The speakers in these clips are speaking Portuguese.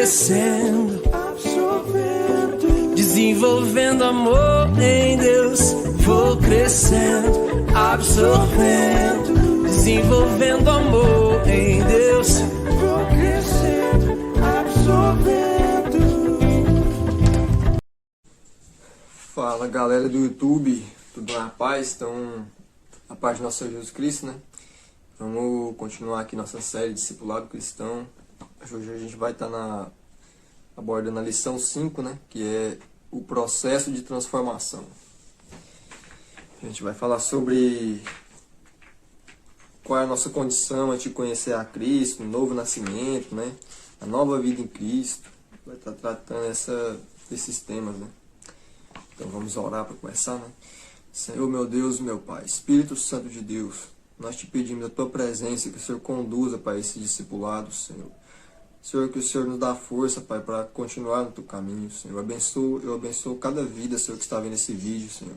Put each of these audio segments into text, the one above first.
crescendo, absorvendo, desenvolvendo amor em Deus. Vou crescendo, absorvendo, desenvolvendo amor em Deus. Vou crescendo, absorvendo. Fala galera do YouTube, tudo na paz? Então, a paz de nosso Senhor Jesus Cristo, né? Vamos continuar aqui nossa série Discipulado Cristão. Hoje a gente vai estar abordando a lição 5, né? Que é o processo de transformação. A gente vai falar sobre qual é a nossa condição antes de conhecer a Cristo, o novo nascimento, né? A nova vida em Cristo. Vai estar tratando desses temas, né? Então vamos orar para começar, né? Senhor, meu Deus, meu Pai, Espírito Santo de Deus, nós te pedimos a Tua presença, que o Senhor conduza, Pai, esse discipulado, Senhor. Senhor, que o Senhor nos dá força, Pai, para continuar no Teu caminho, Senhor. Eu abençoo cada vida, Senhor, que está vendo esse vídeo, Senhor.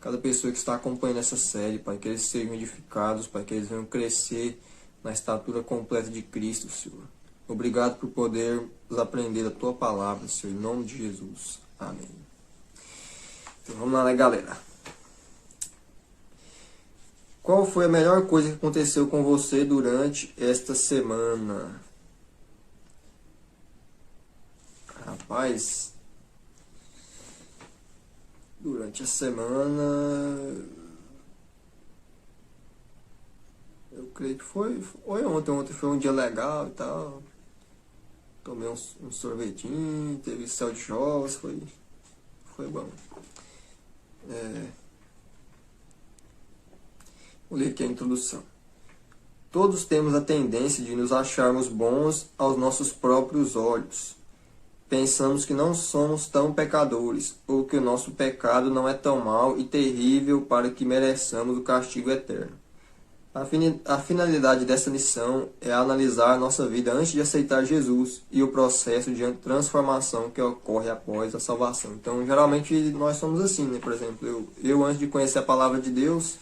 Cada pessoa que está acompanhando essa série, Pai, que eles sejam edificados, Pai, que eles venham crescer na estatura completa de Cristo, Senhor. Obrigado por podermos aprender a Tua palavra, Senhor, em nome de Jesus. Amém. Então vamos lá, né, galera? Qual foi a melhor coisa que aconteceu com você durante esta semana? Rapaz, durante a semana, eu creio que foi ontem. Ontem foi um dia legal e tal. Tomei um sorvetinho, teve céu de jogos, foi bom. Vou ler aqui a introdução. Todos temos a tendência de nos acharmos bons aos nossos próprios olhos. Pensamos que não somos tão pecadores, ou que o nosso pecado não é tão mau e terrível para que mereçamos o castigo eterno. A finalidade dessa lição é analisar nossa vida antes de aceitar Jesus e o processo de transformação que ocorre após a salvação. Então, geralmente, nós somos assim, né? Por exemplo, eu antes de conhecer a palavra de Deus,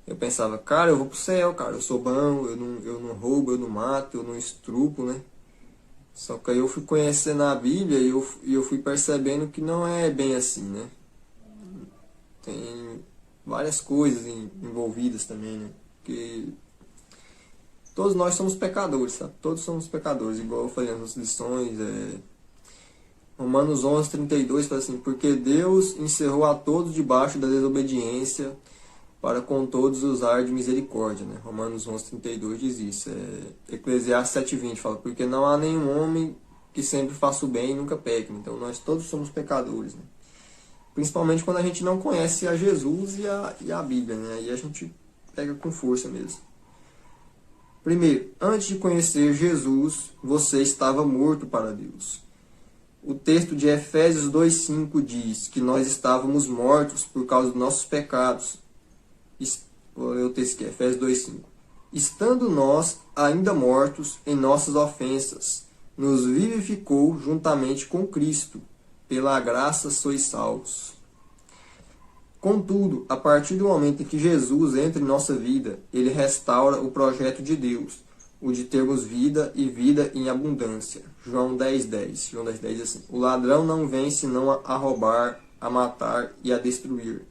eu pensava, cara, eu vou pro céu, cara, eu sou bom, eu não roubo, eu não mato, eu não estrupo, né? Só que aí eu fui conhecendo a Bíblia e eu fui percebendo que não é bem assim, né? Tem várias coisas envolvidas também, né? Porque todos nós somos pecadores, sabe? Todos somos pecadores, igual eu falei nas nossas lições. Romanos 11:32 fala assim, porque Deus encerrou a todos debaixo da desobediência, para com todos usar de misericórdia, né? Romanos 11:32 diz isso. Eclesiastes 7:20 fala, porque não há nenhum homem que sempre faça o bem e nunca peque. Então nós todos somos pecadores, né? Principalmente quando a gente não conhece a Jesus e a Bíblia, né? Aí a gente pega com força mesmo. Primeiro, antes de conhecer Jesus, você estava morto para Deus. O texto de Efésios 2:5 diz que nós estávamos mortos por causa dos nossos pecados. Vou ler o texto aqui, Efésios 2:5. Estando nós ainda mortos em nossas ofensas, nos vivificou juntamente com Cristo. Pela graça sois salvos. Contudo, a partir do momento em que Jesus entra em nossa vida, ele restaura o projeto de Deus, o de termos vida e vida em abundância. João 10:10. João 10:10 diz assim, o ladrão não vem senão a roubar, a matar e a destruir.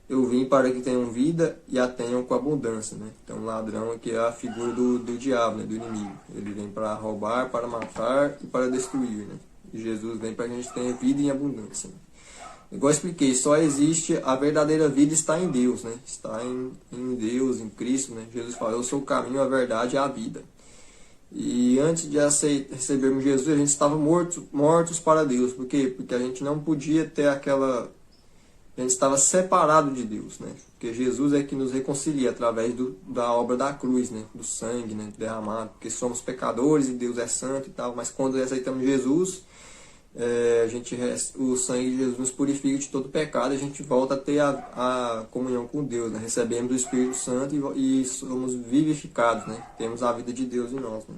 Eu vim para que tenham vida e a tenham com abundância, né? Então, o ladrão aqui é a figura do diabo, né? Do inimigo. Ele vem para roubar, para matar e para destruir, né? E Jesus vem para que a gente tenha vida em abundância, né? Igual eu expliquei, só existe a verdadeira vida está em Deus, né? Está em Deus, em Cristo, né? Jesus fala, eu sou o caminho, a verdade e a vida. E antes de recebermos Jesus, a gente estava mortos para Deus. Por quê? Porque a gente não podia ter aquela... A gente estava separado de Deus, né? Porque Jesus é que nos reconcilia através da obra da cruz, né? Do sangue, né? Derramado. Porque somos pecadores e Deus é santo e tal. Mas quando aceitamos Jesus, o sangue de Jesus nos purifica de todo pecado. A gente volta a ter a comunhão com Deus, né? Recebemos o Espírito Santo e somos vivificados, né? Temos a vida de Deus em nós, né?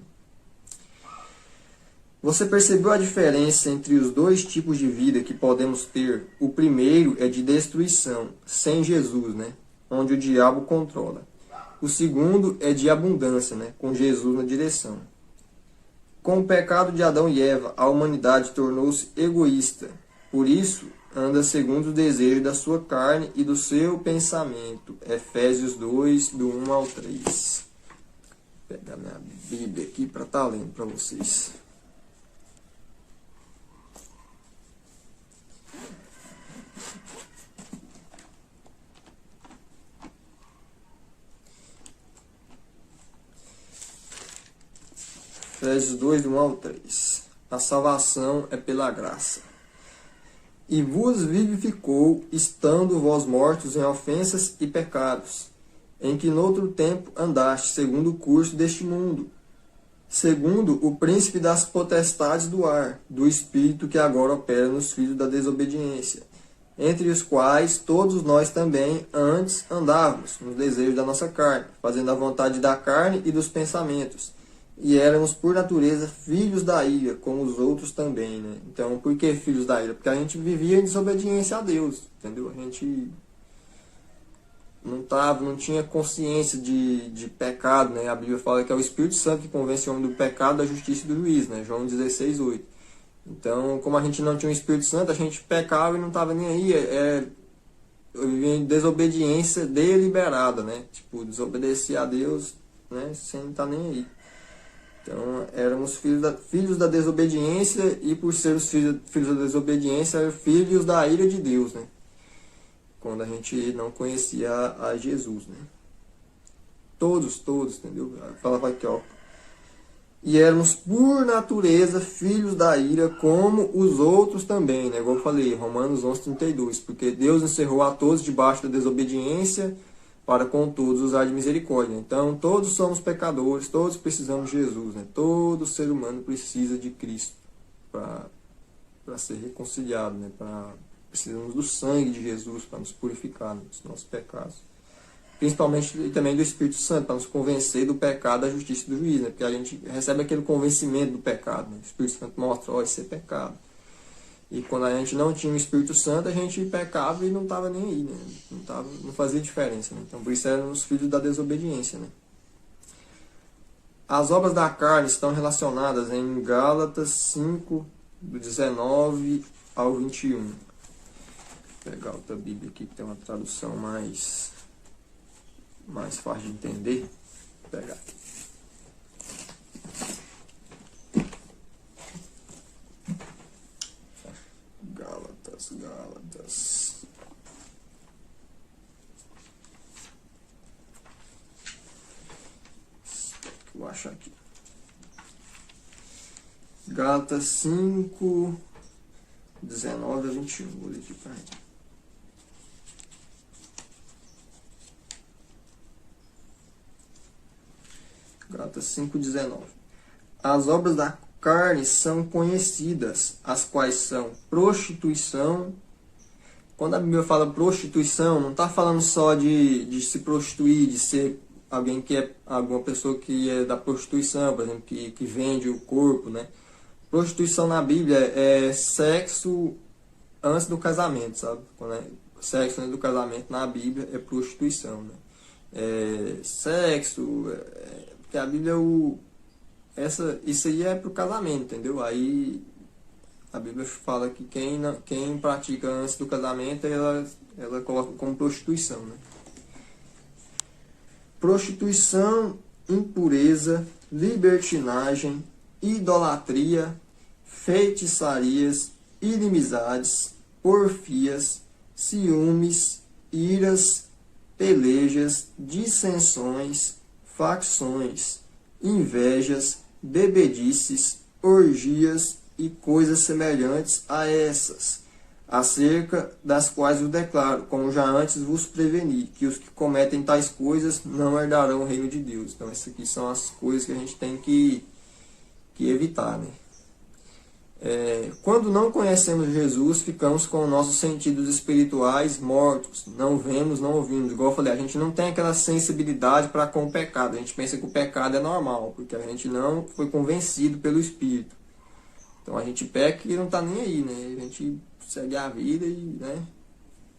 Você percebeu a diferença entre os dois tipos de vida que podemos ter? O primeiro é de destruição, sem Jesus, né? Onde o diabo controla. O segundo é de abundância, né? Com Jesus na direção. Com o pecado de Adão e Eva, a humanidade tornou-se egoísta. Por isso, anda segundo o desejo da sua carne e do seu pensamento. Efésios 2, do 1 ao 3. Vou pegar minha Bíblia aqui para estar lendo para vocês. Efésios 2, do 1 ao 3. A salvação é pela graça. E vos vivificou, estando vós mortos em ofensas e pecados, em que noutro tempo andaste, segundo o curso deste mundo, segundo o príncipe das potestades do ar, do espírito que agora opera nos filhos da desobediência, entre os quais todos nós também antes andávamos, nos desejos da nossa carne, fazendo a vontade da carne e dos pensamentos, e éramos, por natureza, filhos da ira, como os outros também, né? Então, por que filhos da ira? Porque a gente vivia em desobediência a Deus, entendeu? A gente não tinha consciência de pecado, né? A Bíblia fala que é o Espírito Santo que convence o homem do pecado, da justiça e do juízo, né? João 16, 8. Então, como a gente não tinha o Espírito Santo, a gente pecava e não estava nem aí. Eu vivia em desobediência deliberada, né? Tipo, desobedecer a Deus, né? Sem estar nem aí. Então, éramos filhos da desobediência, e por ser os filhos da desobediência, eram filhos da ira de Deus, né? Quando a gente não conhecia a Jesus, né? Todos, entendeu? Falava aqui, ó. E éramos, por natureza, filhos da ira, como os outros também, né? Igual eu falei, Romanos 11, 32. Porque Deus encerrou a todos debaixo da desobediência, para com todos usar de misericórdia. Então, todos somos pecadores, todos precisamos de Jesus, né? Todo ser humano precisa de Cristo para ser reconciliado, né? Precisamos do sangue de Jesus para nos purificar dos nossos pecados. Principalmente e também do Espírito Santo, para nos convencer do pecado, da justiça e do juízo, né? Porque a gente recebe aquele convencimento do pecado, né? O Espírito Santo mostra, ó, isso é pecado. E quando a gente não tinha o Espírito Santo, a gente pecava e não estava nem aí, né? Não fazia diferença, né? Então, por isso eram os filhos da desobediência, né? As obras da carne estão relacionadas em Gálatas 5, do 19 ao 21. Vou pegar outra Bíblia aqui que tem uma tradução mais fácil de entender. Vou pegar aqui. Gálatas. Vou achar aqui. Gálatas 5, 19 a 21. Vou ler aqui para ele. Gálatas 5, 19. As obras da carne são conhecidas, as quais são prostituição. Quando a Bíblia fala prostituição, não está falando só de se prostituir, de ser alguém que é alguma pessoa que é da prostituição, por exemplo, que vende o corpo, né? Prostituição na Bíblia é sexo antes do casamento, sabe? Quando é sexo antes do casamento na Bíblia é prostituição, né? Porque a Bíblia isso aí é pro casamento, entendeu? Aí a Bíblia fala que quem pratica antes do casamento, ela coloca como prostituição, né? Prostituição, impureza, libertinagem, idolatria, feitiçarias, inimizades, porfias, ciúmes, iras, pelejas, dissensões, facções, invejas, bebedices, orgias e coisas semelhantes a essas, acerca das quais eu declaro, como já antes vos preveni, que os que cometem tais coisas não herdarão o reino de Deus. Então essas aqui são as coisas que a gente tem que evitar, né? Quando não conhecemos Jesus, ficamos com nossos sentidos espirituais mortos, não vemos, não ouvimos. Igual eu falei, a gente não tem aquela sensibilidade para com o pecado. A gente pensa que o pecado é normal, porque a gente não foi convencido pelo Espírito. Então a gente peca e não está nem aí, né? A gente segue a vida e, né?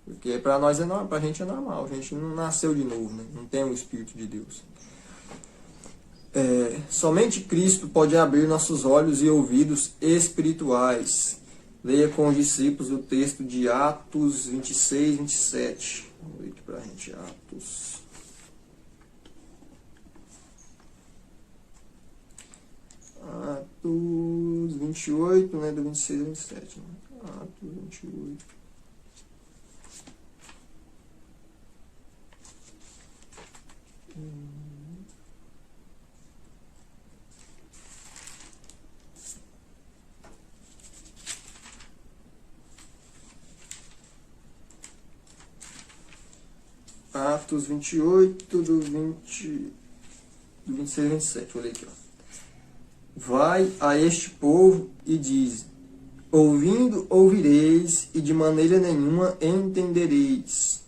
Porque para nós é normal, para a gente é normal. A gente não nasceu de novo, né? Não tem o Espírito de Deus. Somente Cristo pode abrir nossos olhos e ouvidos espirituais. Leia com os discípulos o texto de Atos 26, 27. Vamos ler aqui para a gente, Atos 28, né, do 26 a 27. Né? Atos 28. Atos 28, do 26 a 27. Vou ler aqui, ó. Vai a este povo e diz: ouvindo ouvireis, e de maneira nenhuma entendereis.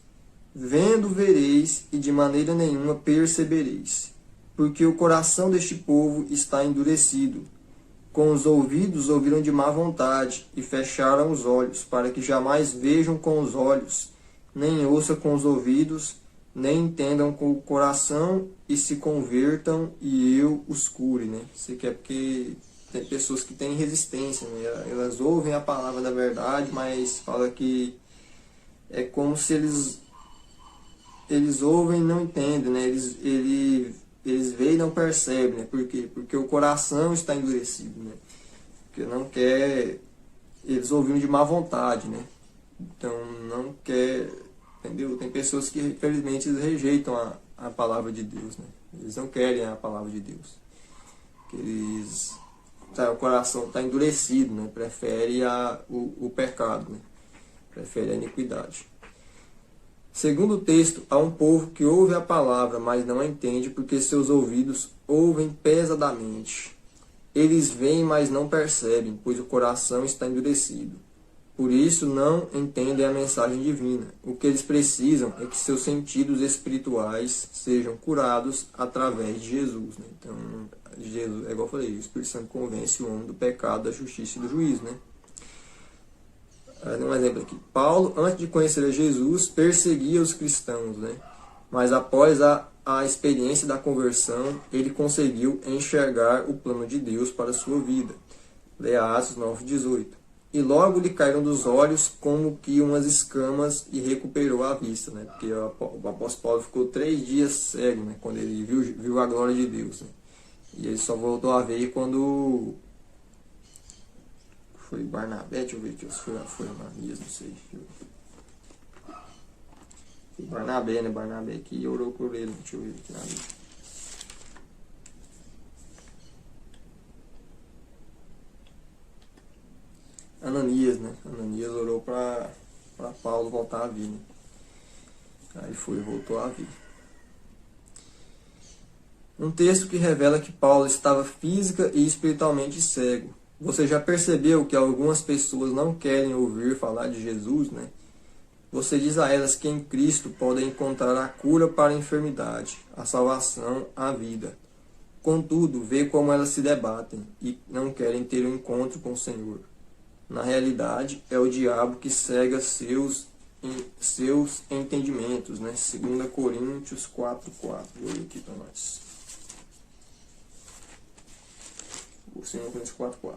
Vendo vereis, e de maneira nenhuma percebereis. Porque o coração deste povo está endurecido. Com os ouvidos ouviram de má vontade, e fecharam os olhos, para que jamais vejam com os olhos, nem ouçam com os ouvidos, nem entendam com o coração, e se convertam, e eu os cure, né? Isso aqui é porque tem pessoas que têm resistência, né? Elas ouvem a palavra da verdade, mas fala que é como se eles ouvem e não entendem, né? Eles veem e não percebem, né? Por quê? Porque o coração está endurecido, né? Porque não quer, eles ouviram de má vontade, né? Então não quer, entendeu? Tem pessoas que, infelizmente, eles rejeitam a palavra de Deus, né? Eles não querem a palavra de Deus. O coração está endurecido, né? Prefere o pecado, né? Prefere a iniquidade. Segundo o texto, há um povo que ouve a palavra, mas não a entende, porque seus ouvidos ouvem pesadamente. Eles veem, mas não percebem, pois o coração está endurecido. Por isso não entendem a mensagem divina. O que eles precisam é que seus sentidos espirituais sejam curados através de Jesus, né? Então, Jesus, é igual eu falei, o Espírito Santo convence o homem do pecado, da justiça e do juízo, né? Um exemplo aqui. Paulo, antes de conhecer a Jesus, perseguia os cristãos, né? Mas após a experiência da conversão, ele conseguiu enxergar o plano de Deus para a sua vida. Leia Atos 9:18. E logo lhe caíram dos olhos como que umas escamas e recuperou a vista, né? Porque o apóstolo Paulo ficou 3 dias cego, né? Quando ele viu a glória de Deus, né? E ele só voltou a ver quando foi Barnabé, deixa eu ver aqui, foi Ananias, não sei. Foi Barnabé, né? Barnabé que orou por ele, deixa eu ver aqui na Bíblia. Ananias, né? Ananias orou para Paulo voltar a vir, né? Aí voltou a vir. Um texto que revela que Paulo estava física e espiritualmente cego. Você já percebeu que algumas pessoas não querem ouvir falar de Jesus, né? Você diz a elas que em Cristo podem encontrar a cura para a enfermidade, a salvação, a vida. Contudo, vê como elas se debatem e não querem ter um encontro com o Senhor. Na realidade, é o diabo que cega seus entendimentos, né? 2 Coríntios 4:4. Vou ler aqui para nós. 2 Coríntios 4:4.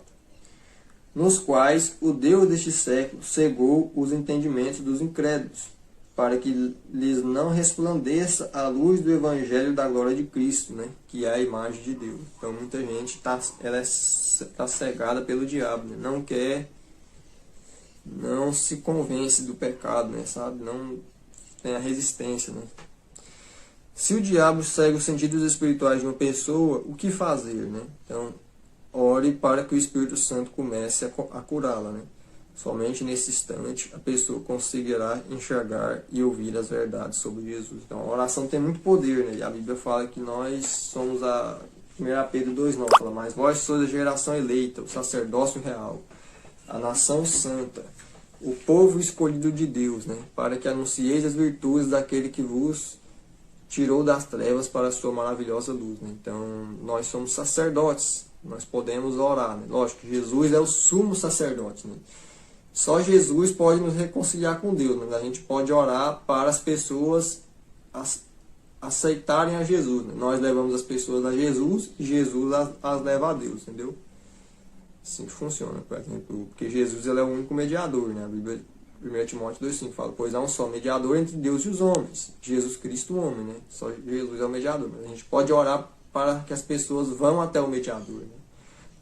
Nos quais o Deus deste século cegou os entendimentos dos incrédulos, para que lhes não resplandeça a luz do Evangelho da glória de Cristo, né? Que é a imagem de Deus. Então muita gente está cegada pelo diabo, né? Não se convence do pecado, né? Sabe? Não tem a resistência, né? Se o diabo cega os sentidos espirituais de uma pessoa, o que fazer, né? Então, ore para que o Espírito Santo comece a curá-la, né? Somente nesse instante a pessoa conseguirá enxergar e ouvir as verdades sobre Jesus. Então, a oração tem muito poder, né? E a Bíblia fala que nós somos 1 Pedro 2:9, fala, mas vós sois a geração eleita, o sacerdócio real, a nação santa, o povo escolhido de Deus, né? Para que anuncieis as virtudes daquele que vos tirou das trevas para a sua maravilhosa luz, né? Então, nós somos sacerdotes, nós podemos orar, né? Lógico que Jesus é o sumo sacerdote, né? Só Jesus pode nos reconciliar com Deus, né? A gente pode orar para as pessoas aceitarem a Jesus, né? Nós levamos as pessoas a Jesus e Jesus as leva a Deus, entendeu? Assim que funciona, por exemplo, porque Jesus ele é o único mediador, né? A Bíblia, 1 Timóteo 2,5 fala, pois há um só mediador entre Deus e os homens, Jesus Cristo o homem, né? Só Jesus é o mediador, mas a gente pode orar para que as pessoas vão até o mediador, né?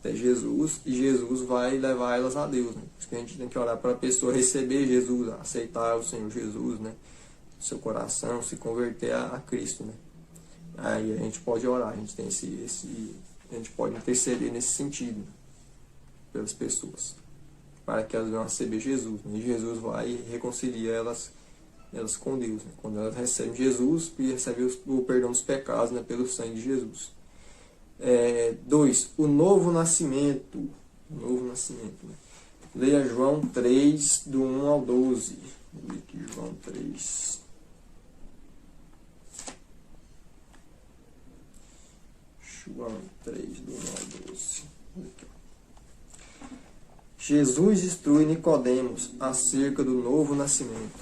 Até Jesus, e Jesus vai levar elas a Deus, né? Por isso que a gente tem que orar para a pessoa receber Jesus, aceitar o Senhor Jesus, né? Seu coração, se converter a Cristo, né? Aí a gente pode orar, a gente tem a gente pode interceder nesse sentido, né? Pelas pessoas, para que elas venham a receber Jesus, né? E Jesus vai e reconcilia elas com Deus, né? Quando elas recebem Jesus e recebem o perdão dos pecados, né? Pelo sangue de Jesus. 2. O novo nascimento. Né? Leia João 3, do 1 ao 12. Vou ler aqui João 3. João 3, do 1 ao 12. Jesus instrui Nicodemos acerca do novo nascimento.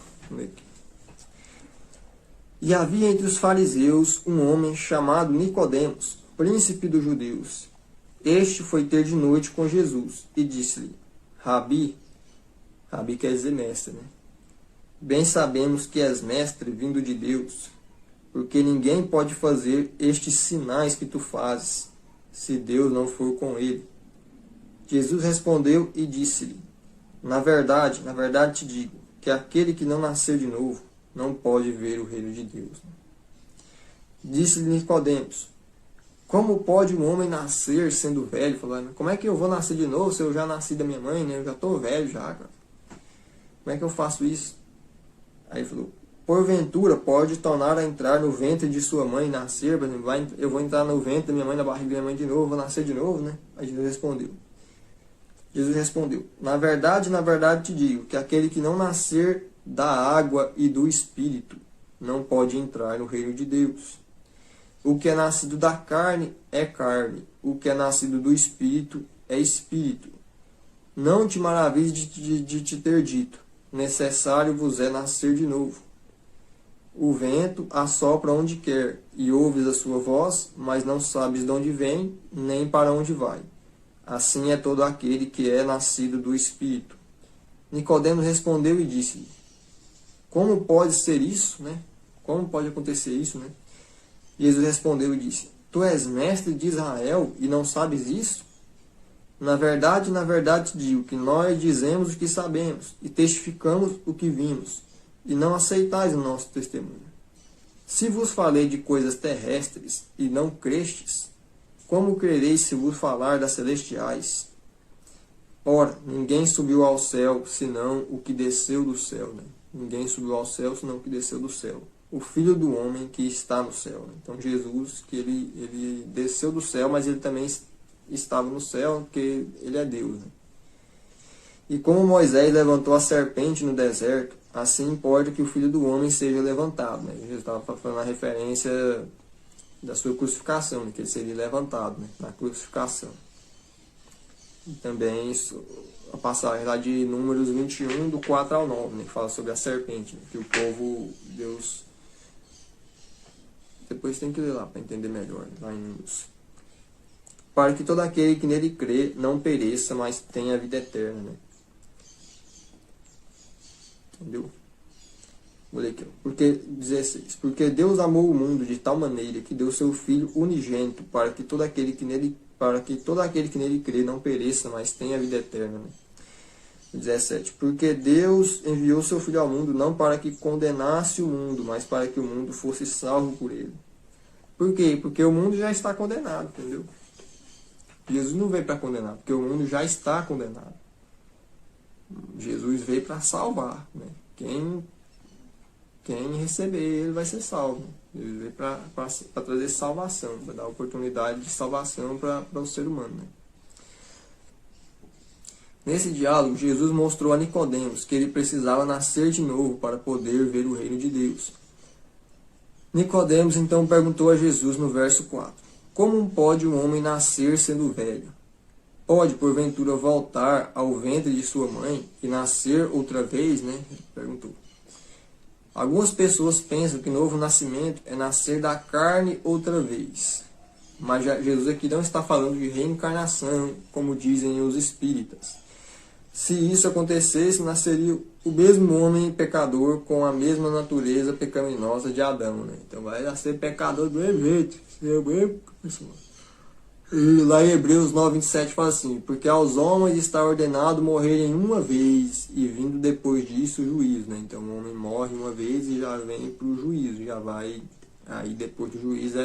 E havia entre os fariseus um homem chamado Nicodemos, príncipe dos judeus. Este foi ter de noite com Jesus e disse-lhe: Rabi quer dizer mestre, né? Bem sabemos que és mestre vindo de Deus, porque ninguém pode fazer estes sinais que tu fazes, se Deus não for com ele. Jesus respondeu e disse-lhe: Na verdade te digo, que aquele que não nasceu de novo não pode ver o reino de Deus. Disse-lhe Nicodemos: Como pode um homem nascer sendo velho? Falando, como é que eu vou nascer de novo se eu já nasci da minha mãe, né? Eu já estou velho já, cara. Como é que eu faço isso? Aí ele falou: Porventura pode tornar a entrar no ventre de sua mãe e nascer? Por exemplo, eu vou entrar no ventre da minha mãe, na barriga da minha mãe de novo, vou nascer de novo, né? Aí Jesus respondeu: Na verdade te digo, que aquele que não nascer da água e do Espírito não pode entrar no reino de Deus. O que é nascido da carne é carne, o que é nascido do Espírito é Espírito. Não te maravilhes de te ter dito: necessário vos é nascer de novo. O vento assopra onde quer, e ouves a sua voz, mas não sabes de onde vem, nem para onde vai. Assim é todo aquele que é nascido do Espírito. Nicodemos respondeu e disse-lhe: Como pode ser isso, né? Como pode acontecer isso, né? Jesus respondeu e disse: Tu és mestre de Israel e não sabes isso? Na verdade te digo que nós dizemos o que sabemos e testificamos o que vimos, e não aceitais o nosso testemunho. Se vos falei de coisas terrestres e não crestes, como crereis se vos falar das celestiais? Ora, ninguém subiu ao céu, senão o que desceu do céu. Né? Ninguém subiu ao céu, senão o que desceu do céu. O Filho do homem que está no céu. Né? Então Jesus, que ele desceu do céu, mas ele também estava no céu, porque ele é Deus. Né? E como Moisés levantou a serpente no deserto, assim importa que o Filho do homem seja levantado. Né? Jesus estava falando a referência da sua crucificação, né? Que ele seria levantado, né? Na crucificação. E também a passagem lá de Números 21, do 4 ao 9, né? Que fala sobre a serpente, né? Que o povo, Deus... Depois tem que ler lá para entender melhor, né? Lá em Números. Para que todo aquele que nele crê não pereça, mas tenha a vida eterna, né? Entendeu? Vou ler aqui, porque 16. Porque Deus amou o mundo de tal maneira que deu seu Filho unigênito para que todo aquele que nele crê não pereça, mas tenha a vida eterna. Né? 17. Porque Deus enviou seu Filho ao mundo não para que condenasse o mundo, mas para que o mundo fosse salvo por ele. Por quê? Porque o mundo já está condenado, entendeu? Jesus não veio para condenar, porque o mundo já está condenado. Jesus veio para salvar, né? Quem receber ele vai ser salvo. Ele veio para trazer salvação, para dar oportunidade de salvação para o ser humano. Né? Nesse diálogo, Jesus mostrou a Nicodemos que ele precisava nascer de novo para poder ver o reino de Deus. Nicodemos então perguntou a Jesus no verso 4: Como pode um homem nascer sendo velho? Pode, porventura, voltar ao ventre de sua mãe e nascer outra vez? Né? Perguntou. Algumas pessoas pensam que novo nascimento é nascer da carne outra vez. Mas Jesus aqui não está falando de reencarnação, como dizem os espíritas. Se isso acontecesse, nasceria o mesmo homem pecador com a mesma natureza pecaminosa de Adão, né? Então vai nascer pecador do mesmo jeito. E lá em Hebreus 9:27 fala assim: porque aos homens está ordenado morrerem uma vez, e vindo depois disso o juízo, né? Então o homem morre uma vez e já vem para o juízo, já vai. Aí depois do juízo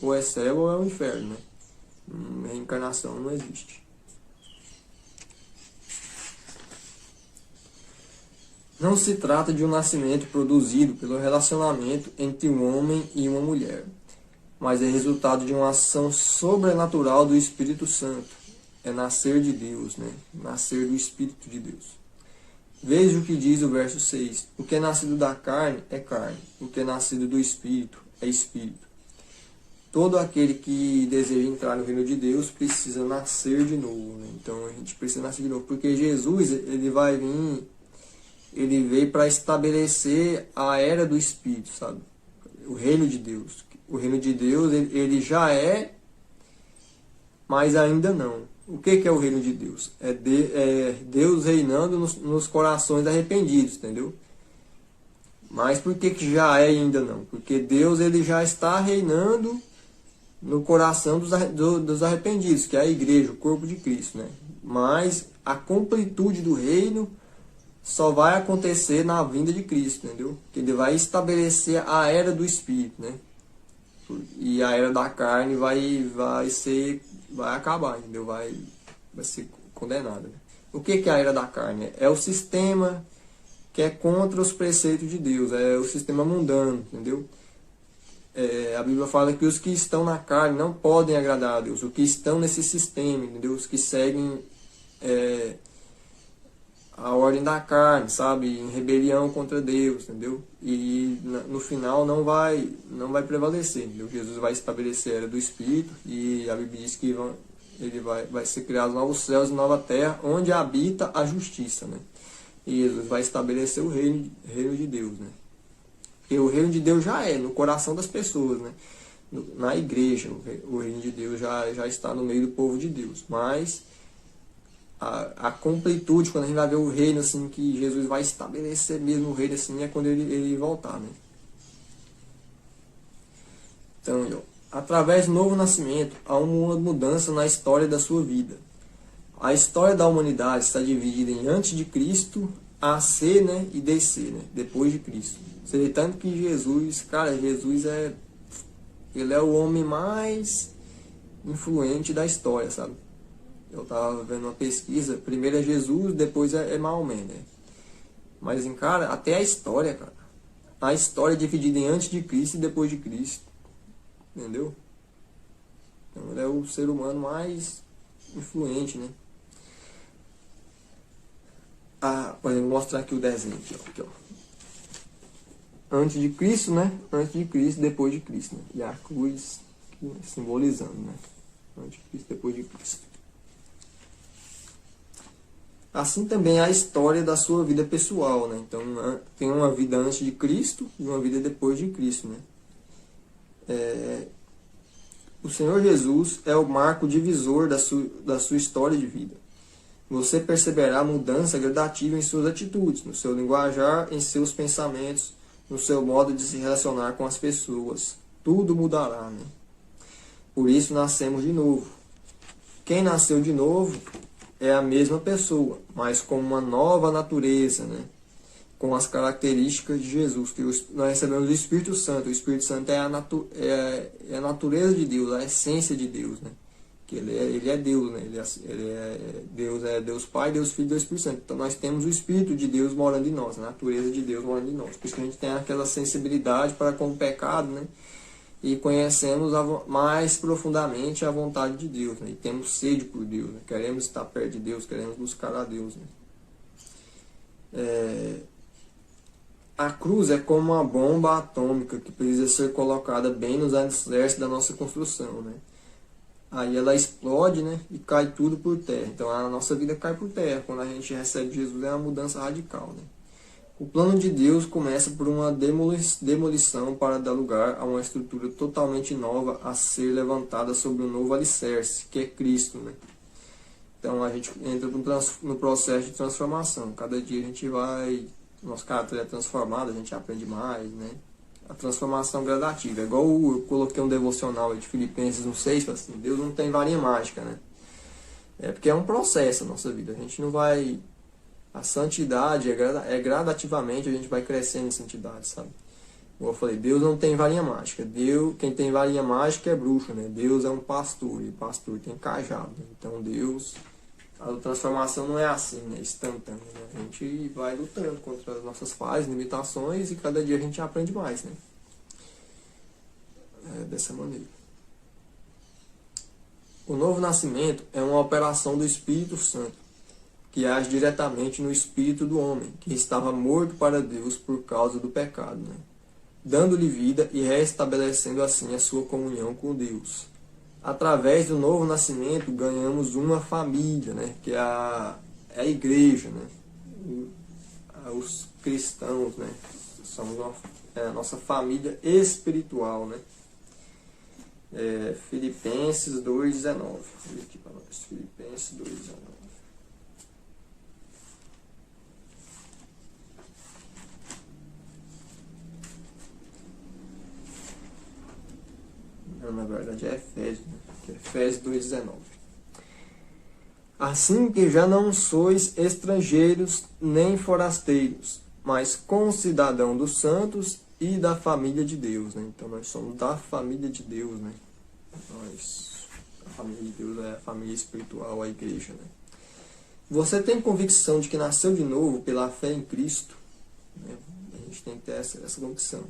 ou é céu ou é o inferno, né? Reencarnação não existe. Não se trata de um nascimento produzido pelo relacionamento entre um homem e uma mulher, mas é resultado de uma ação sobrenatural do Espírito Santo. É nascer de Deus, né? Nascer do Espírito de Deus. Veja o que diz o verso 6. O que é nascido da carne é carne, o que é nascido do Espírito é Espírito. Todo aquele que deseja entrar no reino de Deus precisa nascer de novo, né? Então a gente precisa nascer de novo, porque Jesus, ele veio para estabelecer a era do Espírito, sabe? O reino de Deus. O reino de Deus, ele já é, mas ainda não. O que é o reino de Deus? É Deus reinando nos corações arrependidos, entendeu? Mas por que já é e ainda não? Porque Deus, ele já está reinando no coração dos arrependidos, que é a igreja, o corpo de Cristo, né? Mas a completude do reino só vai acontecer na vinda de Cristo, entendeu? Que ele vai estabelecer a era do Espírito, né? E a era da carne vai acabar, entendeu? Vai ser condenada, né? O que é a era da carne? É o sistema que é contra os preceitos de Deus, é o sistema mundano, entendeu? A Bíblia fala que os que estão na carne não podem agradar a Deus, os que estão nesse sistema, entendeu? Os que seguem a ordem da carne, sabe? Em rebelião contra Deus, entendeu? E no final não vai prevalecer, entendeu? Jesus vai estabelecer a era do Espírito e a Bíblia diz que vai ser criado novos céus e nova terra, onde habita a justiça, né? E Jesus vai estabelecer o reino de Deus, né? E o reino de Deus já é no coração das pessoas, né? Na igreja, o reino de Deus já está no meio do povo de Deus. Mas a completude, quando a gente vai ver o reino, assim, que Jesus vai estabelecer mesmo o reino, assim, é quando ele voltar, né? Então, através do novo nascimento, há uma mudança na história da sua vida. A história da humanidade está dividida em antes de Cristo, AC, né, e DC, né, depois de Cristo. Seria tanto que Jesus, cara, ele é o homem mais influente da história, sabe? Eu estava vendo uma pesquisa, primeiro é Jesus, depois é Maomé, né? Mas, cara, até a história, cara. A história é dividida em antes de Cristo e depois de Cristo. Entendeu? Então ele é o ser humano mais influente, né? Por exemplo, vou mostrar aqui o desenho aqui, ó. Antes de Cristo, né? Antes de Cristo, depois de Cristo, né? E a cruz simbolizando, né? Antes de Cristo, depois de Cristo. Assim também é a história da sua vida pessoal, né? Então, tem uma vida antes de Cristo e uma vida depois de Cristo, né? O Senhor Jesus é o marco divisor da sua história de vida. Você perceberá mudança gradativa em suas atitudes, no seu linguajar, em seus pensamentos, no seu modo de se relacionar com as pessoas. Tudo mudará, né? Por isso nascemos de novo. Quem nasceu de novo é a mesma pessoa, mas com uma nova natureza, né? Com as características de Jesus, que nós recebemos do Espírito Santo. O Espírito Santo é a natureza de Deus, a essência de Deus, né? Que ele é Deus, né? Deus é Deus Pai, Deus Filho e Deus Espírito Santo. Então nós temos o Espírito de Deus morando em nós, a natureza de Deus morando em nós. Por isso que a gente tem aquela sensibilidade para com o pecado, né? E conhecemos mais profundamente a vontade de Deus, né? E temos sede por Deus, né? Queremos estar perto de Deus, queremos buscar a Deus, né? A cruz é como uma bomba atômica que precisa ser colocada bem nos alicerces da nossa construção, né? Aí ela explode, né? E cai tudo por terra. Então a nossa vida cai por terra. Quando a gente recebe Jesus, é uma mudança radical, né? O plano de Deus começa por uma demolição para dar lugar a uma estrutura totalmente nova a ser levantada sobre um novo alicerce, que é Cristo, né? Então a gente entra no processo de transformação. Cada dia a gente vai, nosso caráter é transformado, a gente aprende mais, né? A transformação gradativa. É igual eu coloquei um devocional de Filipenses 1:6, assim, Deus não tem varinha mágica, né? É porque é um processo a nossa vida. A gente não vai... A santidade é gradativamente, a gente vai crescendo em santidade, sabe? Como eu falei, Deus não tem varinha mágica. Quem tem varinha mágica é bruxo, né? Deus é um pastor, e o pastor tem cajado. Então Deus, a transformação não é assim, né? Instantânea, né? A gente vai lutando contra as nossas falhas, limitações, e cada dia a gente aprende mais, né? Dessa maneira. O novo nascimento é uma operação do Espírito Santo, que age diretamente no espírito do homem, que estava morto para Deus por causa do pecado, né? Dando-lhe vida e restabelecendo assim a sua comunhão com Deus. Através do novo nascimento ganhamos uma família, né? Que é a igreja, né? Os cristãos, né? Somos a nossa família espiritual, né? Filipenses 2:19. Vou ler aqui para nós. Filipenses 2:19. Na verdade é Efésios, né? Que é Efésios 2:19. Assim que já não sois estrangeiros nem forasteiros, mas concidadão dos santos e da família de Deus, né? Então nós somos da família de Deus, né? A família de Deus é a família espiritual, a igreja, né? Você tem convicção de que nasceu de novo pela fé em Cristo, né? A gente tem que ter essa convicção.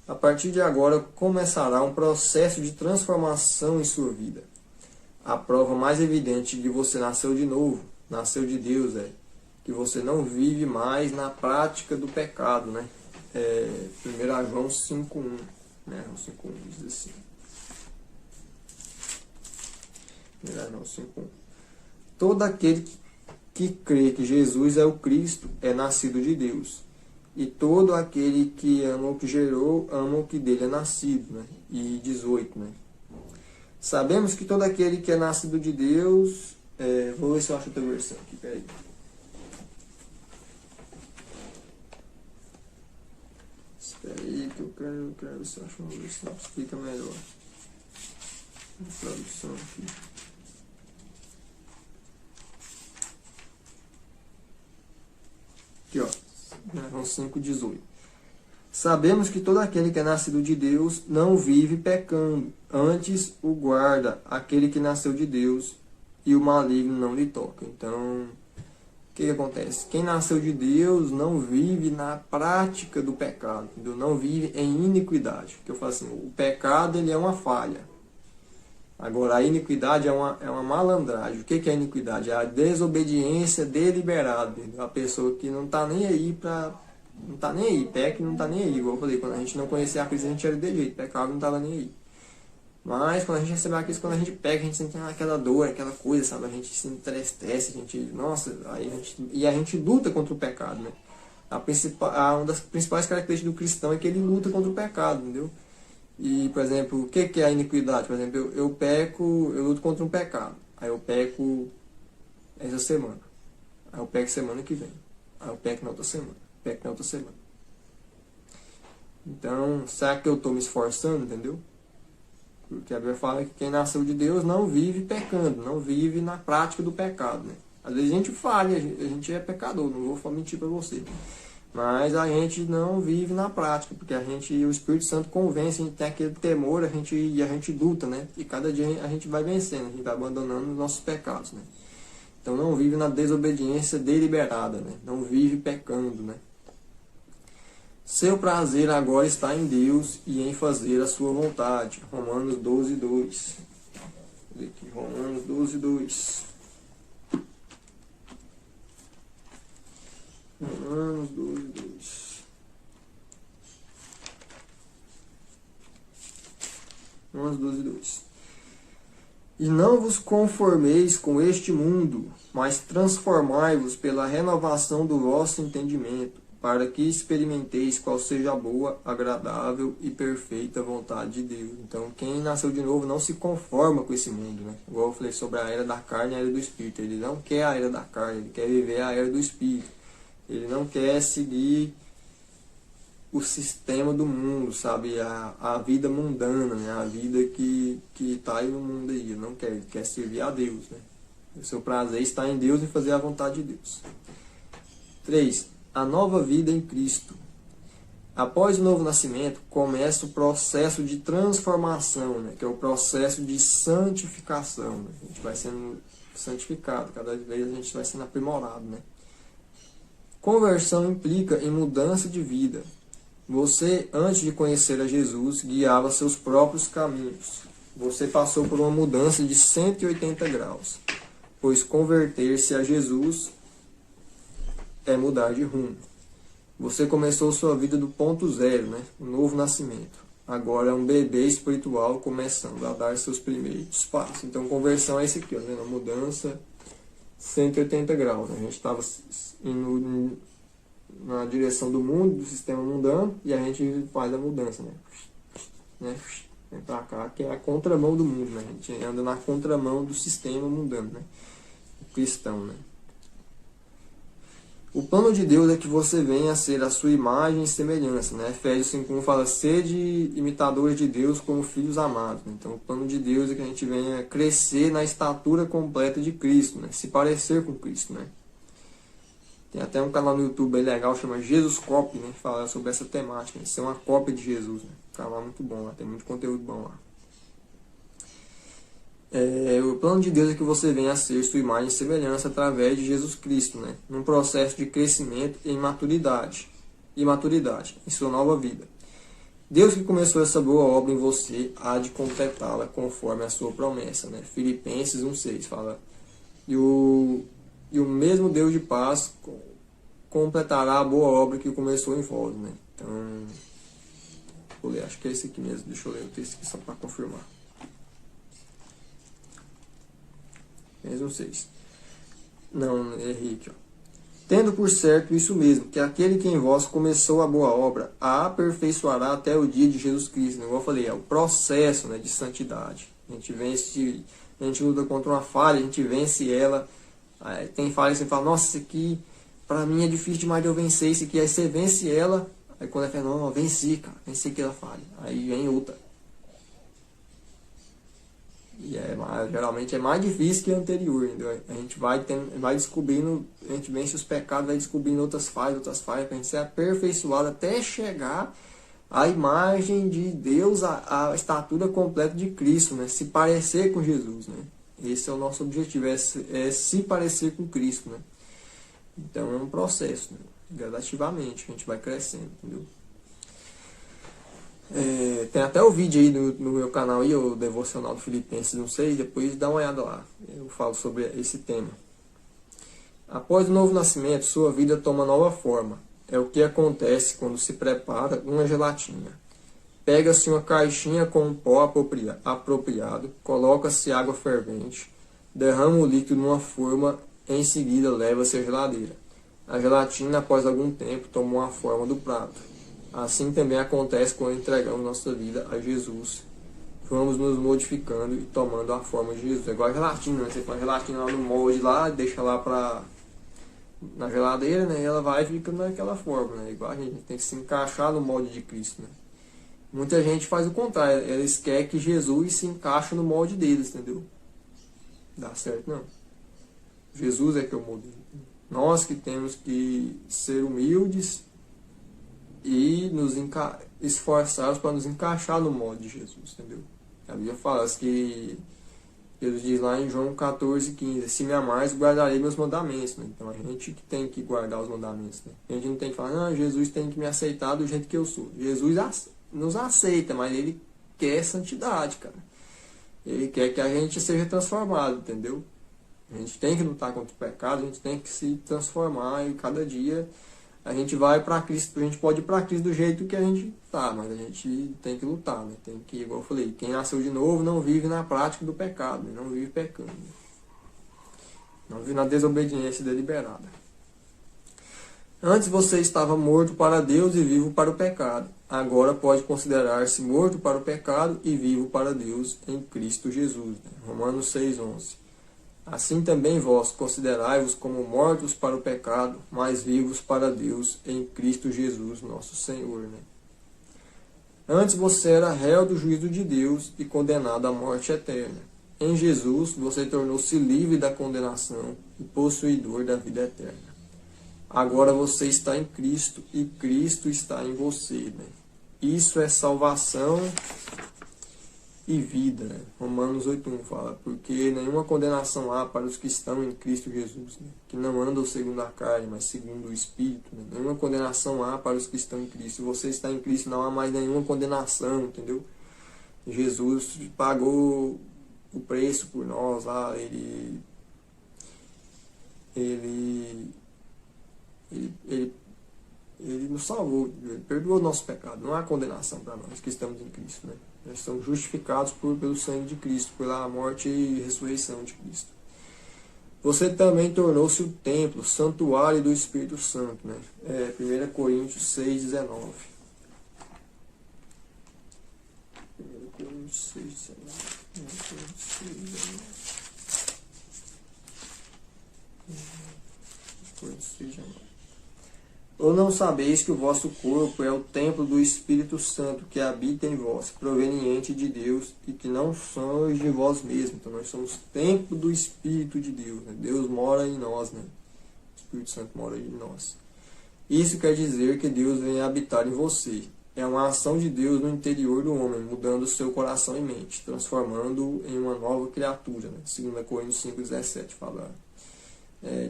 A partir de agora começará um processo de transformação em sua vida. A prova mais evidente de que você nasceu de novo, nasceu de Deus, é que você não vive mais na prática do pecado, né? 1 João 5:1, né? 5:1 diz assim. 1 João 5:1. Todo aquele que crê que Jesus é o Cristo é nascido de Deus. E todo aquele que ama o que gerou, ama o que dele é nascido, né? E 18, né? Sabemos que todo aquele que é nascido de Deus... vou ver se eu acho outra versão aqui, peraí. Espera aí que eu quero ver se eu acho uma versão que explica melhor. A tradução aqui. Aqui, ó. João 5:18. Sabemos que todo aquele que é nascido de Deus não vive pecando, antes o guarda aquele que nasceu de Deus e o maligno não lhe toca. Então, o que acontece? Quem nasceu de Deus não vive na prática do pecado, entendeu? Não vive em iniquidade. Porque eu falo assim, o pecado ele é uma falha. Agora, a iniquidade é uma malandragem. O que é a iniquidade? É a desobediência deliberada. Entendeu? A pessoa que não está nem aí não está nem aí, peca e não está nem aí. Igual eu falei, quando a gente não conhecia a Cristo, a gente era de jeito, pecado não estava nem aí. Mas quando a gente recebe a Cristo, quando a gente peca, a gente sente aquela dor, aquela coisa, sabe? A gente se entristece, a gente, nossa, a gente luta contra o pecado, né? Uma das principais características do cristão é que ele luta contra o pecado, entendeu? E, por exemplo, o que é a iniquidade? Por exemplo, eu peco, eu luto contra um pecado. Aí eu peco essa semana. Aí eu peco semana que vem. Aí eu peco na outra semana. Peco na outra semana. Então, será que eu estou me esforçando, entendeu? Porque a Bíblia fala que quem nasceu de Deus não vive pecando, não vive na prática do pecado, né? Às vezes a gente falha, a gente é pecador, não vou mentir para você. Mas a gente não vive na prática, porque o Espírito Santo convence, a gente tem aquele temor, e a gente luta, né? E cada dia a gente vai vencendo, a gente vai abandonando os nossos pecados, né? Então não vive na desobediência deliberada, né? Não vive pecando, né? Seu prazer agora está em Deus e em fazer a sua vontade. Romanos 12:2. Romanos 12:2. Romanos 12:2. Romanos 12:2. E não vos conformeis com este mundo, mas transformai-vos pela renovação do vosso entendimento, para que experimenteis qual seja a boa, agradável e perfeita vontade de Deus. Então, quem nasceu de novo não se conforma com esse mundo, né? Igual eu falei sobre a era da carne e a era do espírito. Ele não quer a era da carne, ele quer viver a era do espírito. Ele não quer seguir o sistema do mundo, sabe? A vida mundana, né? A vida que está aí no mundo aí. Ele não quer, ele quer servir a Deus, né? O seu prazer está em Deus e fazer a vontade de Deus. 3. A nova vida em Cristo. Após o novo nascimento, começa o processo de transformação, né? Que é o processo de santificação. Né? A gente vai sendo santificado, cada vez a gente vai sendo aprimorado, né? Conversão implica em mudança de vida. Você, antes de conhecer a Jesus, guiava seus próprios caminhos. Você passou por uma mudança de 180 graus, pois converter-se a Jesus é mudar de rumo. Você começou sua vida do ponto zero, né? Um novo nascimento. Agora é um bebê espiritual começando a dar seus primeiros passos. Então, conversão é isso aqui, ó, né? Uma mudança 180 graus. Né? A gente estava indo na direção do mundo, do sistema mundano, e a gente faz a mudança, né? Vem pra cá, que é a contramão do mundo, né? A gente anda na contramão do sistema mundano, né? O cristão, né? O plano de Deus é que você venha a ser a sua imagem e semelhança, né? Efésios 5:1 fala, sede imitadores de Deus como filhos amados. Né? Então, o plano de Deus é que a gente venha crescer na estatura completa de Cristo, né? Se parecer com Cristo, né? Tem até um canal no YouTube bem legal, chama Jesus Copy, né? Fala sobre essa temática, né? Ser uma cópia de Jesus, né? Um canal muito bom lá, tem muito conteúdo bom lá. O plano de Deus é que você venha a ser sua imagem e semelhança através de Jesus Cristo, né? Num processo de crescimento em maturidade em sua nova vida. Deus que começou essa boa obra em você há de completá-la conforme a sua promessa, né? Filipenses 1:6 fala, e o mesmo Deus de paz completará a boa obra que começou em vós, né? Então, vou ler, acho que é esse aqui mesmo, deixa eu ler o texto aqui só para confirmar. Mesmo 6. Não, errei aqui, ó. Tendo por certo isso mesmo, que aquele que em vós começou a boa obra, a aperfeiçoará até o dia de Jesus Cristo. Né? Igual eu falei, é o processo, né, de santidade. A gente vence, a gente luta contra uma falha, a gente vence ela. Aí tem falha que você fala, nossa, isso aqui pra mim é difícil demais de eu vencer isso aqui. Aí você vence ela, aí quando é fala, não, eu venci, cara, venci aquela falha. Aí vem outra. E geralmente é mais difícil que o anterior, entendeu? A gente vai descobrindo, a gente vence os pecados, vai descobrindo outras falhas, para a gente ser aperfeiçoado até chegar à imagem de Deus, a estatura completa de Cristo, né? Se parecer com Jesus, né? Esse é o nosso objetivo, é se parecer com Cristo, né? Então é um processo, né? Gradativamente a gente vai crescendo, entendeu? Tem até o vídeo aí no meu canal aí, o devocional do Filipenses 1:6, depois dá uma olhada lá, eu falo sobre esse tema. Após o novo nascimento, sua vida toma nova forma. É o que acontece quando se prepara uma gelatina. Pega-se uma caixinha com um pó apropriado, coloca-se água fervente, derrama o líquido numa forma, em seguida leva-se à geladeira. A gelatina, após algum tempo, tomou a forma do prato. Assim também acontece quando entregamos nossa vida a Jesus. Vamos nos modificando e tomando a forma de Jesus. É igual a gelatina, né? Você põe a gelatina lá no molde lá, deixa lá na geladeira, né? E ela vai e fica naquela forma, né? Igual a gente tem que se encaixar no molde de Cristo, né? Muita gente faz o contrário. Eles querem que Jesus se encaixe no molde deles, entendeu? Dá certo, não. Jesus é que é o modelo. Nós que temos que ser humildes e nos esforçarmos para nos encaixar no molde de Jesus, entendeu? A Bíblia fala que Jesus diz lá em João 14:15, se me amares, guardarei meus mandamentos, né? Então a gente que tem que guardar os mandamentos, né? A gente não tem que falar, não, Jesus tem que me aceitar do jeito que eu sou. Jesus nos aceita, mas ele quer santidade, cara. Ele quer que a gente seja transformado, entendeu? A gente tem que lutar contra o pecado, a gente tem que se transformar e cada dia a gente vai para Cristo, a gente pode ir para Cristo do jeito que a gente tá, mas a gente tem que lutar, né? Tem que, igual eu falei, quem nasceu de novo não vive na prática do pecado, né? Não vive pecando, né? Não vive na desobediência deliberada. Antes você estava morto para Deus e vivo para o pecado. Agora pode considerar-se morto para o pecado e vivo para Deus em Cristo Jesus. Romanos 6:11. Assim também vós considerai-vos como mortos para o pecado, mas vivos para Deus em Cristo Jesus, nosso Senhor. Antes você era réu do juízo de Deus e condenado à morte eterna. Em Jesus você tornou-se livre da condenação e possuidor da vida eterna. Agora você está em Cristo e Cristo está em você. Isso é salvação e vida. Romanos 8:1 fala, porque nenhuma condenação há para os que estão em Cristo Jesus, que não andam segundo a carne, mas segundo o Espírito. Nenhuma condenação há para os que estão em Cristo. Se você está em Cristo, não há mais nenhuma condenação, entendeu? Jesus pagou o preço por nós lá, ele nos salvou, ele perdoou o nosso pecado. Não há condenação para nós que estamos em Cristo, Nós somos justificados pelo sangue de Cristo, pela morte e ressurreição de Cristo. Você também tornou-se o templo, o santuário do Espírito Santo. 1 Coríntios 6:19. 1 Coríntios 6:19. Ou não sabeis que o vosso corpo é o templo do Espírito Santo que habita em vós, proveniente de Deus, e que não sois de vós mesmos. Então nós somos templo do Espírito de Deus. Deus mora em nós. O Espírito Santo mora em nós. Isso quer dizer que Deus vem habitar em você. É uma ação de Deus no interior do homem, mudando o seu coração e mente, transformando-o em uma nova criatura. 2 Coríntios 5:17 fala.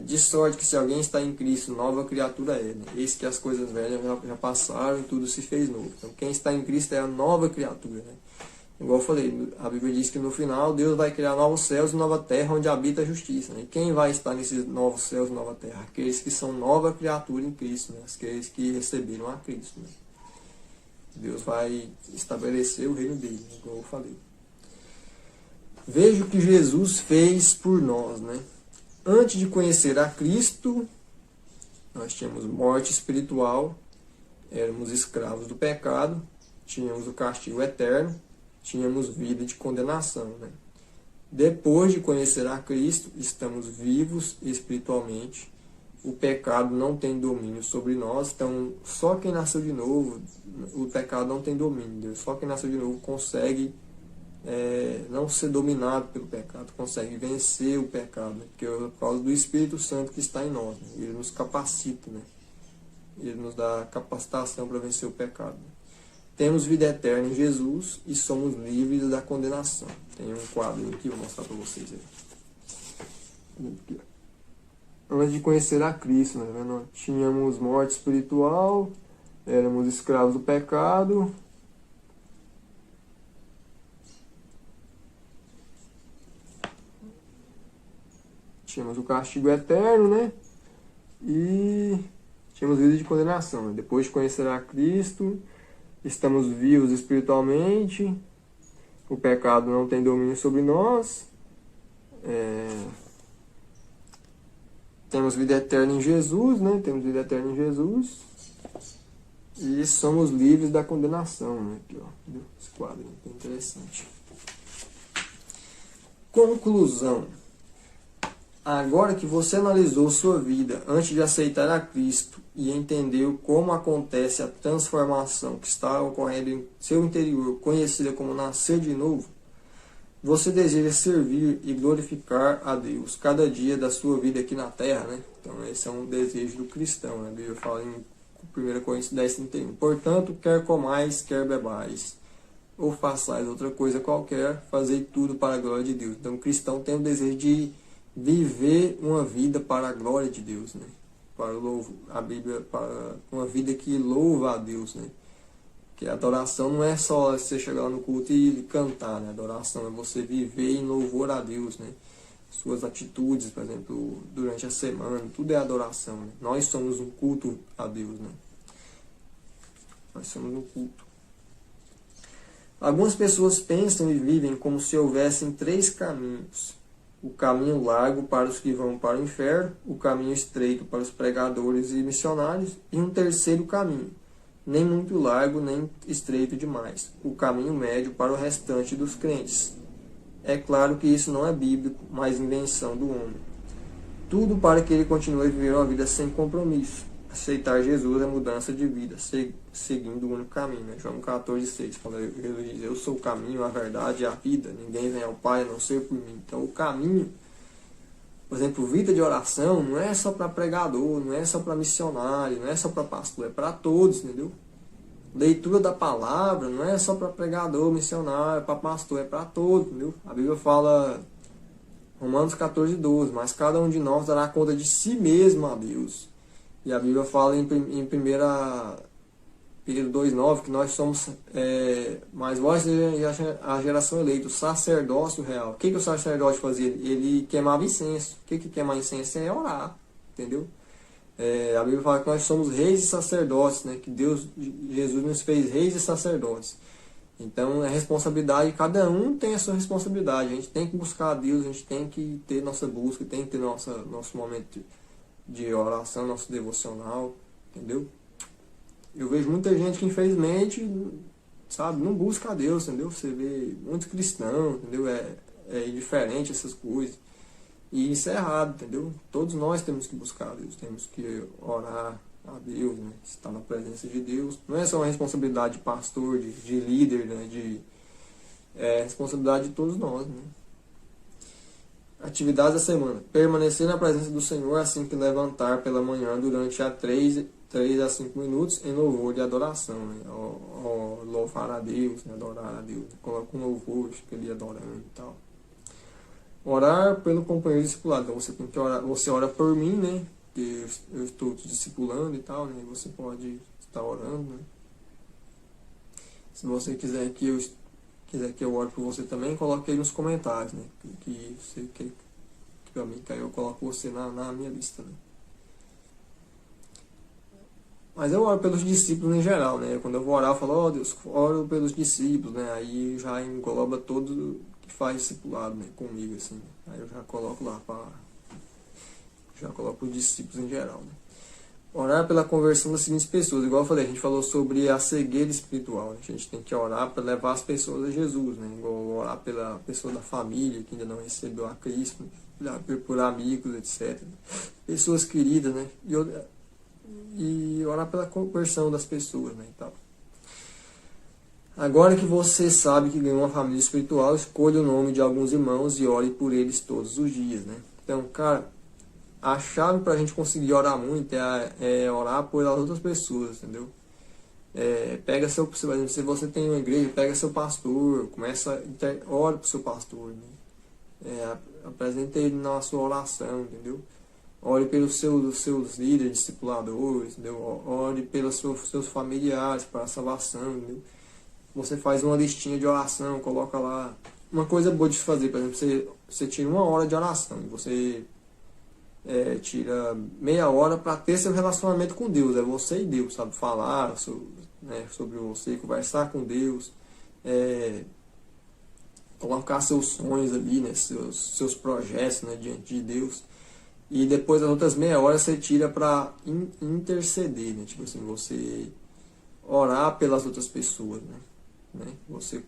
De sorte que se alguém está em Cristo, nova criatura é. Eis que as coisas velhas já passaram e tudo se fez novo. Então quem está em Cristo é a nova criatura. Igual eu falei, a Bíblia diz que no final Deus vai criar novos céus e nova terra onde habita a justiça. E quem vai estar nesses novos céus e nova terra? Aqueles que são nova criatura em Cristo, aqueles que receberam a Cristo. Deus vai estabelecer o reino dele, igual eu falei. Veja o que Jesus fez por nós, Antes de conhecer a Cristo, nós tínhamos morte espiritual, éramos escravos do pecado, tínhamos o castigo eterno, tínhamos vida de condenação. Depois de conhecer a Cristo, estamos vivos espiritualmente, o pecado não tem domínio sobre nós, então só quem nasceu de novo, o pecado não tem domínio, só quem nasceu de novo consegue não ser dominado pelo pecado, consegue vencer o pecado, porque é por causa do Espírito Santo que está em nós. Ele nos capacita, ele nos dá capacitação para vencer o pecado. Temos vida eterna em Jesus e somos livres da condenação. Tem um quadro aqui, vou mostrar para vocês aí. Antes de conhecer a Cristo, nós tínhamos morte espiritual, éramos escravos do pecado. Tínhamos o castigo eterno, e tínhamos vida de condenação. Depois de conhecer a Cristo, estamos vivos espiritualmente, o pecado não tem domínio sobre nós, temos vida eterna em Jesus, Temos vida eterna em Jesus, e somos livres da condenação, Aqui, esse quadro é interessante. Conclusão. Agora que você analisou sua vida antes de aceitar a Cristo e entendeu como acontece a transformação que está ocorrendo em seu interior, conhecida como nascer de novo, você deseja servir e glorificar a Deus cada dia da sua vida aqui na terra, Então esse é um desejo do cristão, A Bíblia fala em 1 Coríntios 10:31. Portanto, quer comais, quer bebais, ou façais outra coisa qualquer, fazei tudo para a glória de Deus. Então o cristão tem o desejo de viver uma vida para a glória de Deus, Para a Bíblia, para uma vida que louva a Deus, Que a adoração não é só você chegar lá no culto e cantar, A adoração é você viver em louvor a Deus, Suas atitudes, por exemplo, durante a semana, tudo é adoração, Nós somos um culto a Deus, Nós somos um culto. Algumas pessoas pensam e vivem como se houvessem 3 caminhos. o caminho largo para os que vão para o inferno, o caminho estreito para os pregadores e missionários, e um terceiro caminho, nem muito largo, nem estreito demais, o caminho médio para o restante dos crentes. É claro que isso não é bíblico, mas invenção do homem. Tudo para que ele continue a viver uma vida sem compromisso. Aceitar Jesus é mudança de vida, seguindo o único caminho. Né? João 14,6, quando Jesus diz: eu sou o caminho, a verdade e a vida, ninguém vem ao Pai a não ser por mim. Então o caminho, por exemplo, vida de oração, não é só para pregador, não é só para missionário, não é só para pastor, é para todos, entendeu? Leitura da palavra não é só para pregador, missionário, para pastor, é para todos, entendeu? A Bíblia fala, Romanos 14,12, mas cada um de nós dará conta de si mesmo a Deus. E a Bíblia fala em 1 Pedro 2,9 que nós somos, mas vós a geração eleita, o sacerdócio real. O que o sacerdote fazia? Ele queimava incenso. O que queimar incenso é orar, entendeu? A Bíblia fala que nós somos reis e sacerdotes, né? Que Jesus nos fez reis e sacerdotes. Então é responsabilidade, cada um tem a sua responsabilidade. A gente tem que buscar a Deus, a gente tem que ter nossa busca, tem que ter nosso momento de oração, nosso devocional, entendeu? Eu vejo muita gente que infelizmente, sabe, não busca a Deus, entendeu? Você vê muitos cristãos, entendeu? É indiferente essas coisas. E isso é errado, entendeu? Todos nós temos que buscar a Deus, temos que orar a Deus, né? Estar na presença de Deus. Não é só uma responsabilidade de pastor, de líder, né? É responsabilidade de todos nós, né? Atividades da semana. Permanecer na presença do Senhor assim que levantar pela manhã durante 3 a 5 minutos em louvor de adoração. Né? Louvar a Deus, né? Adorar a Deus. Coloca um louvor, fica ali adorando e tal. Orar pelo companheiro discipulado. Então você tem que orar, você ora por mim, né? Que eu estou te discipulando e tal, né? Você pode estar orando, né? Se você quiser que eu ore por você também, coloque aí nos comentários, né? Que você quer pra mim, que aí eu coloco você na minha lista, né? Mas eu oro pelos discípulos em geral, né? Quando eu vou orar, eu falo, ó Deus, oro pelos discípulos, né? Aí já engloba todo que faz discipulado, né? Comigo, assim. Aí eu já coloco lá já coloco os discípulos em geral, né? Orar pela conversão das seguintes pessoas. Igual eu falei, a gente falou sobre a cegueira espiritual. Né? A gente tem que orar para levar as pessoas a Jesus, né? Igual orar pela pessoa da família que ainda não recebeu a Cristo, orar por amigos, etc. Pessoas queridas, né? E orar pela conversão das pessoas, né? E tal. Agora que você sabe que ganhou uma família espiritual, escolha o nome de alguns irmãos e ore por eles todos os dias, né? Então, cara, a chave para a gente conseguir orar muito é orar por as outras pessoas, entendeu? Pega por exemplo, se você tem uma igreja, pega seu pastor, ore para o seu pastor, né? Apresente ele na sua oração, entendeu? Ore pelos seus líderes, discipuladores, entendeu? Ore pelos seus familiares, para a salvação, entendeu? Você faz uma listinha de oração, coloca lá. Uma coisa boa de fazer, por exemplo, você tira 1 hora de oração, você tira meia hora para ter seu relacionamento com Deus. É você e Deus, sabe? Falar sobre você, conversar com Deus, colocar seus sonhos ali, né? seus projetos, né? Diante de Deus. E depois as outras meia hora você tira para interceder, né? Tipo assim, você orar pelas outras pessoas, né? Você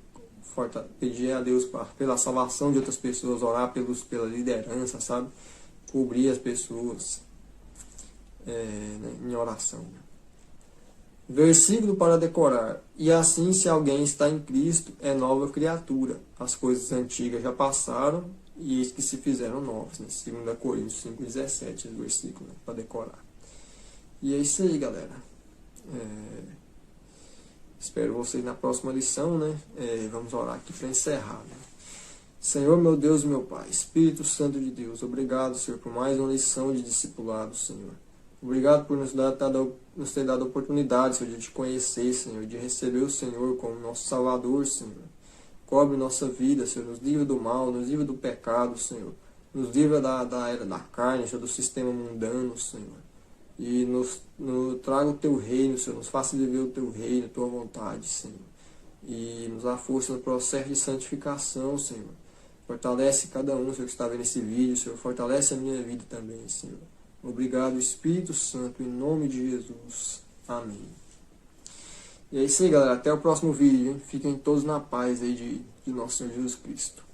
pedir a Deus pela salvação de outras pessoas, orar pela liderança, sabe? Cobrir as pessoas em oração. Versículo para decorar. E assim, se alguém está em Cristo, é nova criatura. As coisas antigas já passaram e eis que se fizeram novas. Né? 2 Coríntios 5,17, esse versículo, né? Para decorar. E é isso aí, galera. Espero vocês na próxima lição, né? Vamos orar aqui para encerrar, né? Senhor, meu Deus e meu Pai, Espírito Santo de Deus, obrigado, Senhor, por mais uma lição de discipulado, Senhor. Obrigado por nos ter dado a oportunidade, Senhor, de te conhecer, Senhor, de receber o Senhor como nosso Salvador, Senhor. Cobre nossa vida, Senhor, nos livra do mal, nos livra do pecado, Senhor. Nos livra da era da carne, Senhor, do sistema mundano, Senhor. E nos traga o Teu reino, Senhor, nos faça viver o Teu reino, a Tua vontade, Senhor. E nos dá força no processo de santificação, Senhor. Fortalece cada um, Senhor, que está vendo esse vídeo, Senhor. Fortalece a minha vida também, Senhor. Obrigado, Espírito Santo, em nome de Jesus. Amém. E é isso aí, galera. Até o próximo vídeo, hein? Fiquem todos na paz aí de nosso Senhor Jesus Cristo.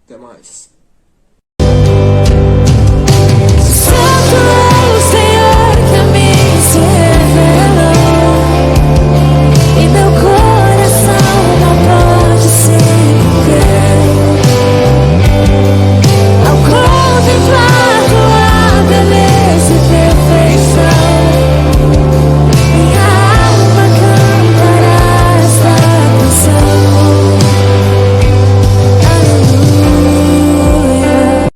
Até mais.